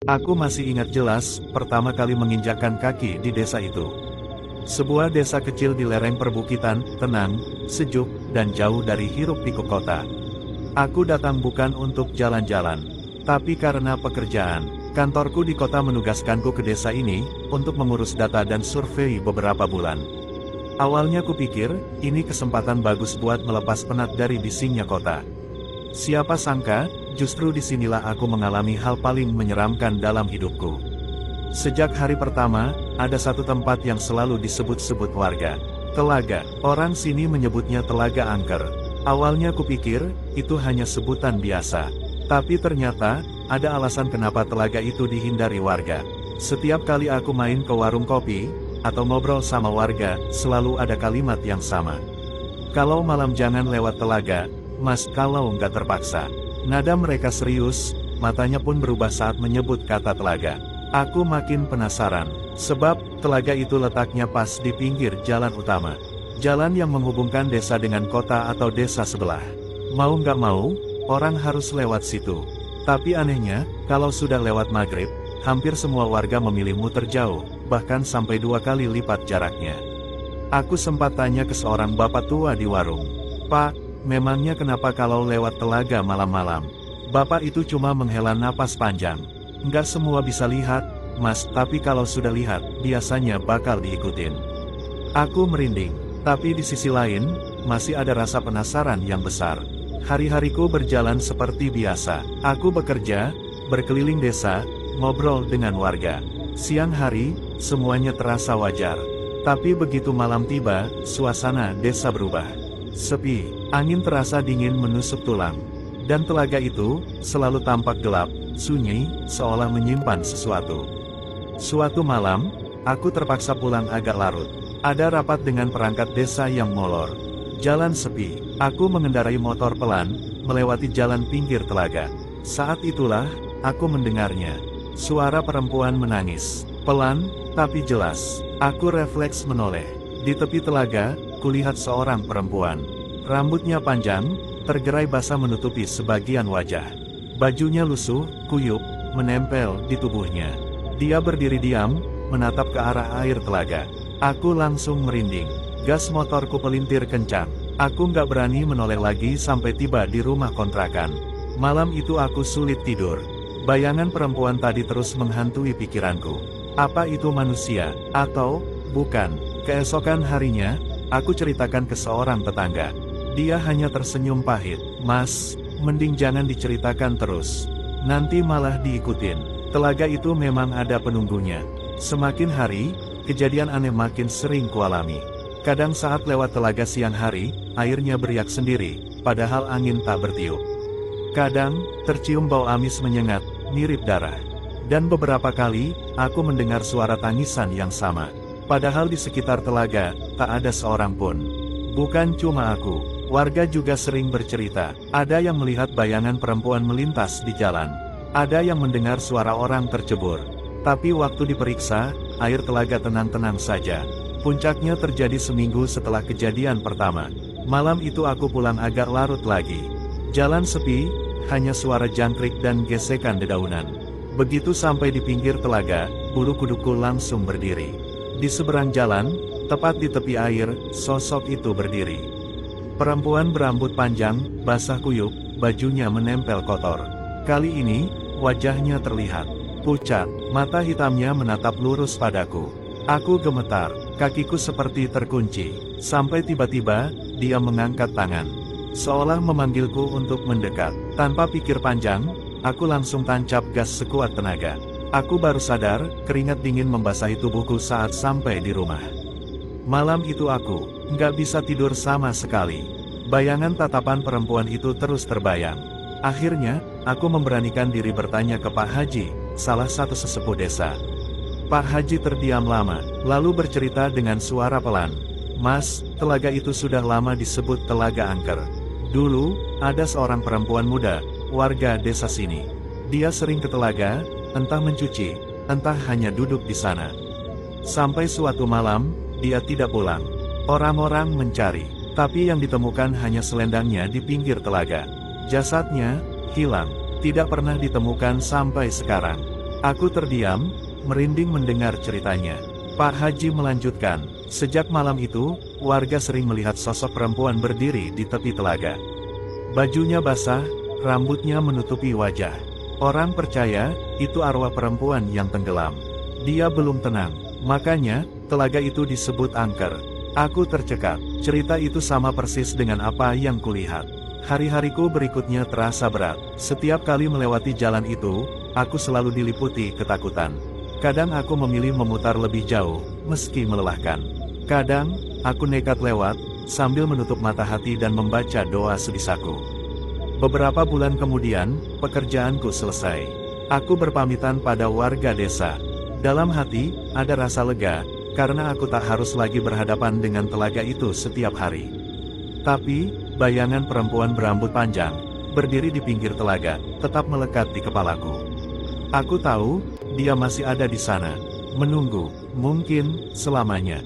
Aku masih ingat jelas, pertama kali menginjakkan kaki di desa itu. Sebuah desa kecil di lereng perbukitan, tenang, sejuk, dan jauh dari hiruk-pikuk kota. Aku datang bukan untuk jalan-jalan, tapi karena pekerjaan. Kantorku di kota menugaskanku ke desa ini, untuk mengurus data dan survei beberapa bulan. Awalnya kupikir, ini kesempatan bagus buat melepas penat dari bisingnya kota. Siapa sangka, justru disinilah aku mengalami hal paling menyeramkan dalam hidupku. Sejak hari pertama, ada satu tempat yang selalu disebut-sebut warga. Telaga. Orang sini menyebutnya Telaga Angker. Awalnya kupikir, itu hanya sebutan biasa. Tapi ternyata, ada alasan kenapa telaga itu dihindari warga. Setiap kali aku main ke warung kopi, atau ngobrol sama warga, selalu ada kalimat yang sama. Kalau malam jangan lewat telaga, Mas, kalau nggak terpaksa. Nada mereka serius, matanya pun berubah saat menyebut kata telaga. Aku makin penasaran, sebab telaga itu letaknya pas di pinggir jalan utama. Jalan yang menghubungkan desa dengan kota atau desa sebelah. Mau nggak mau, orang harus lewat situ. Tapi anehnya, kalau sudah lewat maghrib, hampir semua warga memilih muter jauh, bahkan sampai 2 kali lipat jaraknya. Aku sempat tanya ke seorang bapak tua di warung. Pak, memangnya kenapa kalau lewat telaga malam-malam? Bapak itu cuma menghela napas panjang. Nggak semua bisa lihat, Mas, tapi kalau sudah lihat, biasanya bakal diikutin. Aku merinding, tapi di sisi lain, masih ada rasa penasaran yang besar. Hari-hariku berjalan seperti biasa. Aku bekerja, berkeliling desa, ngobrol dengan warga. Siang hari, semuanya terasa wajar. Tapi begitu malam tiba, suasana desa berubah. Sepi, angin terasa dingin menusuk tulang. Dan telaga itu, selalu tampak gelap, sunyi, seolah menyimpan sesuatu. Suatu malam, aku terpaksa pulang agak larut. Ada rapat dengan perangkat desa yang molor. Jalan sepi, aku mengendarai motor pelan, melewati jalan pinggir telaga. Saat itulah, aku mendengarnya. Suara perempuan menangis. Pelan, tapi jelas. Aku refleks menoleh. Di tepi telaga, kulihat seorang perempuan. Rambutnya panjang, tergerai basah menutupi sebagian wajah. Bajunya lusuh, kuyup, menempel di tubuhnya. Dia berdiri diam, menatap ke arah air telaga. Aku langsung merinding. Gas motorku pelintir kencang. Aku nggak berani menoleh lagi sampai tiba di rumah kontrakan. Malam itu aku sulit tidur. Bayangan perempuan tadi terus menghantui pikiranku. Apa itu manusia, atau bukan? Keesokan harinya, aku ceritakan ke seorang tetangga. Dia hanya tersenyum pahit. Mas, mending jangan diceritakan terus. Nanti malah diikutin. Telaga itu memang ada penunggunya. Semakin hari, kejadian aneh makin sering kualami. Kadang saat lewat telaga siang hari, airnya beriak sendiri, padahal angin tak bertiup. Kadang, tercium bau amis menyengat, mirip darah. Dan beberapa kali, aku mendengar suara tangisan yang sama. Padahal di sekitar telaga, tak ada seorang pun. Bukan cuma aku, warga juga sering bercerita. Ada yang melihat bayangan perempuan melintas di jalan. Ada yang mendengar suara orang tercebur. Tapi waktu diperiksa, air telaga tenang-tenang saja. Puncaknya terjadi seminggu setelah kejadian pertama. Malam itu aku pulang agak larut lagi. Jalan sepi, hanya suara jangkrik dan gesekan dedaunan. Begitu sampai di pinggir telaga, bulu kuduku langsung berdiri. Di seberang jalan, tepat di tepi air, sosok itu berdiri. Perempuan berambut panjang, basah kuyup, bajunya menempel kotor. Kali ini, wajahnya terlihat pucat, mata hitamnya menatap lurus padaku. Aku gemetar, kakiku seperti terkunci, sampai tiba-tiba, dia mengangkat tangan. Seolah memanggilku untuk mendekat. Tanpa pikir panjang, aku langsung tancap gas sekuat tenaga. Aku baru sadar, keringat dingin membasahi tubuhku saat sampai di rumah. Malam itu aku nggak bisa tidur sama sekali. Bayangan tatapan perempuan itu terus terbayang. Akhirnya, aku memberanikan diri bertanya ke Pak Haji, salah satu sesepuh desa. Pak Haji terdiam lama, lalu bercerita dengan suara pelan. Mas, telaga itu sudah lama disebut Telaga Angker. Dulu, ada seorang perempuan muda, warga desa sini. Dia sering ke telaga, entah mencuci, entah hanya duduk di sana. Sampai suatu malam, dia tidak pulang. Orang-orang mencari, tapi yang ditemukan hanya selendangnya di pinggir telaga. Jasadnya hilang, tidak pernah ditemukan sampai sekarang. Aku terdiam, merinding mendengar ceritanya. Pak Haji melanjutkan, sejak malam itu, warga sering melihat sosok perempuan berdiri di tepi telaga. Bajunya basah, rambutnya menutupi wajah. Orang percaya, itu arwah perempuan yang tenggelam. Dia belum tenang, makanya, telaga itu disebut angker. Aku tercekat, cerita itu sama persis dengan apa yang kulihat. Hari-hariku berikutnya terasa berat. Setiap kali melewati jalan itu, aku selalu diliputi ketakutan. Kadang aku memilih memutar lebih jauh, meski melelahkan. Kadang, aku nekat lewat, sambil menutup mata hati dan membaca doa sebisaku. Beberapa bulan kemudian, pekerjaanku selesai. Aku berpamitan pada warga desa. Dalam hati, ada rasa lega, karena aku tak harus lagi berhadapan dengan telaga itu setiap hari. Tapi, bayangan perempuan berambut panjang, berdiri di pinggir telaga, tetap melekat di kepalaku. Aku tahu, dia masih ada di sana, menunggu, mungkin selamanya.